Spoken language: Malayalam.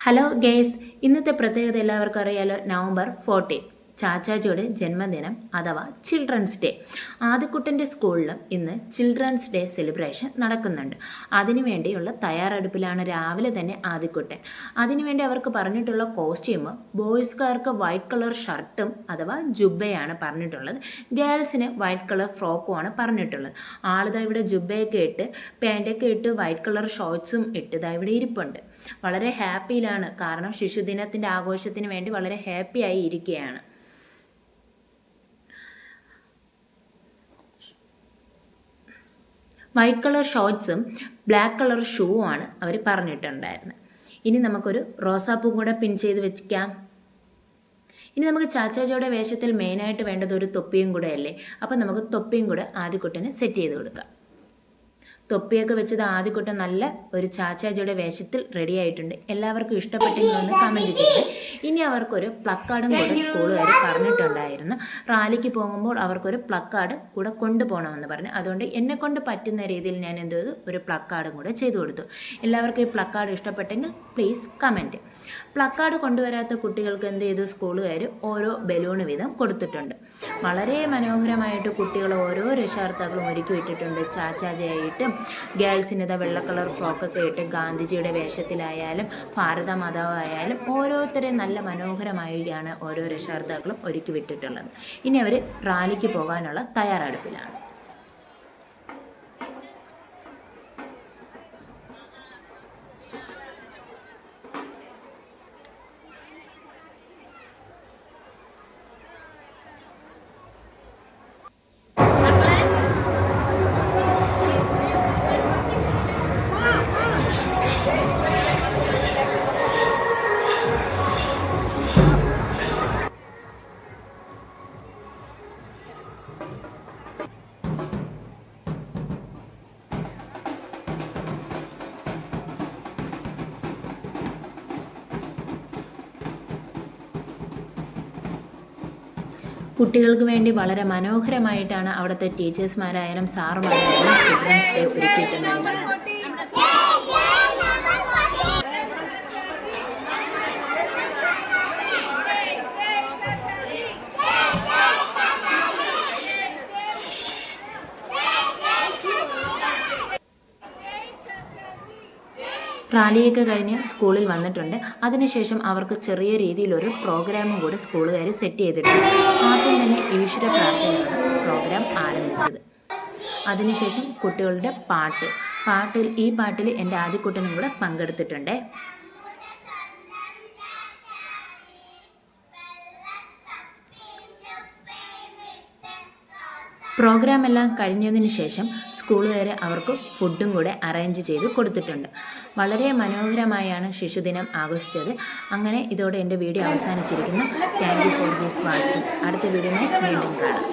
ഹലോ ഗേസ്, ഇന്നത്തെ പ്രത്യേകത എല്ലാവർക്കും അറിയാലോ. നവംബർ 14 ചാച്ചാജിയുടെ ജന്മദിനം അഥവാ ചിൽഡ്രൻസ് ഡേ. ആദിക്കുട്ടൻ്റെ സ്കൂളിലും ഇന്ന് ചിൽഡ്രൻസ് ഡേ സെലിബ്രേഷൻ നടക്കുന്നുണ്ട്. അതിനുവേണ്ടിയുള്ള തയ്യാറെടുപ്പിലാണ് രാവിലെ തന്നെ ആദിക്കുട്ടൻ. അതിനുവേണ്ടി അവർക്ക് പറഞ്ഞിട്ടുള്ള കോസ്റ്റ്യൂം ബോയ്സ്കാർക്ക് വൈറ്റ് കളർ ഷർട്ടും അഥവാ ജുബയാണ് പറഞ്ഞിട്ടുള്ളത്. ഗേൾസിന് വൈറ്റ് കളർ ഫ്രോക്കുമാണ് പറഞ്ഞിട്ടുള്ളത്. ആളിതാ ഇവിടെ ജുബയൊക്കെ ഇട്ട് പാൻറ്റൊക്കെ ഇട്ട് വൈറ്റ് കളർ ഷോർട്ട്സും ഇട്ട് ഇവിടെ ഇരിപ്പുണ്ട്. വളരെ ഹാപ്പിയിലാണ്, കാരണം ശിശുദിനത്തിൻ്റെ ആഘോഷത്തിന് വേണ്ടി വളരെ ഹാപ്പിയായി ഇരിക്കുകയാണ്. വൈറ്റ് കളർ ഷോർട്ട്സും ബ്ലാക്ക് കളർ ഷൂവുമാണ് അവർ പറഞ്ഞിട്ടുണ്ടായിരുന്നത്. ഇനി നമുക്കൊരു റോസാപ്പൂ കൂടെ പിൻ ചെയ്ത് വെക്കാം. ഇനി നമുക്ക് ചാച്ചാജിയുടെ വേഷത്തിൽ മെയിനായിട്ട് വേണ്ടത് ഒരു തൊപ്പിയും കൂടെ അല്ലേ. അപ്പോൾ നമുക്ക് തൊപ്പിയും കൂടെ ആദ്യക്കുട്ടന് സെറ്റ് ചെയ്ത് കൊടുക്കാം. തൊപ്പിയൊക്കെ വെച്ചത് ആദ്യക്കുട്ടൻ നല്ല ഒരു ചാച്ചാജിയുടെ വേഷത്തിൽ റെഡി ആയിട്ടുണ്ട്. എല്ലാവർക്കും ഇഷ്ടപ്പെട്ടെങ്കിൽ ഒന്ന് കമൻറ്റ് ചെയ്ത്. ഇനി അവർക്കൊരു പ്ലക്കാർഡും കൂടെ സ്കൂളുകാർ പറഞ്ഞിട്ടുണ്ടായിരുന്നു. റാലിക്ക് പോകുമ്പോൾ അവർക്കൊരു പ്ലക്കാർഡ് കൂടെ കൊണ്ടുപോകണമെന്ന് പറഞ്ഞു. അതുകൊണ്ട് എന്നെക്കൊണ്ട് പറ്റുന്ന രീതിയിൽ ഞാൻ എന്ത് ചെയ്തു, ഒരു പ്ലക്കാർഡും കൂടെ ചെയ്തു കൊടുത്തു. എല്ലാവർക്കും ഈ പ്ലക്കാർഡ് ഇഷ്ടപ്പെട്ടെങ്കിൽ പ്ലീസ് കമൻറ്റ്. പ്ലക്കാർഡ് കൊണ്ടുവരാത്ത കുട്ടികൾക്ക് എന്ത് ചെയ്തു, സ്കൂളുകാർ ഓരോ ബലൂൺ വീതം കൊടുത്തിട്ടുണ്ട്. വളരെ മനോഹരമായിട്ട് കുട്ടികൾ ഓരോ രക്ഷാകർത്താക്കളും ഒരുക്കി വിട്ടിട്ടുണ്ട്. ചാച്ചാജിയായിട്ടും ഗേൾസിനിതാ വെള്ള കളർ ഫ്രോക്കൊക്കെ ഇട്ട് ഗാന്ധിജിയുടെ വേഷത്തിലായാലും ഭാരതമാതാവായാലും ഓരോരുത്തരെയും നല്ല മനോഹരമായാണ് ഓരോ രക്ഷാകർത്താക്കളും ഒരുക്കി വിട്ടിട്ടുള്ളത്. ഇനി അവർ റാലിക്ക് പോകാനുള്ള തയ്യാറെടുപ്പിലാണ്. കുട്ടികൾക്ക് വേണ്ടി വളരെ മനോഹരമായിട്ടാണ് അവിടുത്തെ ടീച്ചേഴ്സ്മാരായാലും സാറുമാരായാലും ചിൽഡ്രൻസ് ഡേ ഒരുക്കിയിട്ടുണ്ടായിരുന്നത്. റാലിയൊക്കെ കഴിഞ്ഞ് സ്കൂളിൽ വന്നിട്ടുണ്ട്. അതിനുശേഷം അവർക്ക് ചെറിയ രീതിയിലൊരു പ്രോഗ്രാമും കൂടി സ്കൂളുകാർ സെറ്റ് ചെയ്തിട്ടുണ്ട്. ആദ്യം തന്നെ ഈശ്വര പ്രാർത്ഥനയാണ് പ്രോഗ്രാം ആരംഭിച്ചത്. അതിനുശേഷം കുട്ടികളുടെ ഈ പാട്ടിൽ എൻ്റെ ആദ്യക്കുട്ടനും കൂടെ പങ്കെടുത്തിട്ടുണ്ട്. പ്രോഗ്രാം എല്ലാം കഴിഞ്ഞതിന് ശേഷം സ്കൂളുകാർ അവർക്ക് ഫുഡും കൂടെ അറേഞ്ച് ചെയ്ത് കൊടുത്തിട്ടുണ്ട്. വളരെ മനോഹരമായാണ് ശിശുദിനം ആഘോഷിച്ചത്. അങ്ങനെ ഇതോടെ എൻ്റെ വീഡിയോ അവസാനിച്ചിരിക്കുന്നു. Thank you for this watching. അടുത്ത വീഡിയോയിൽ വീണ്ടും കാണാം.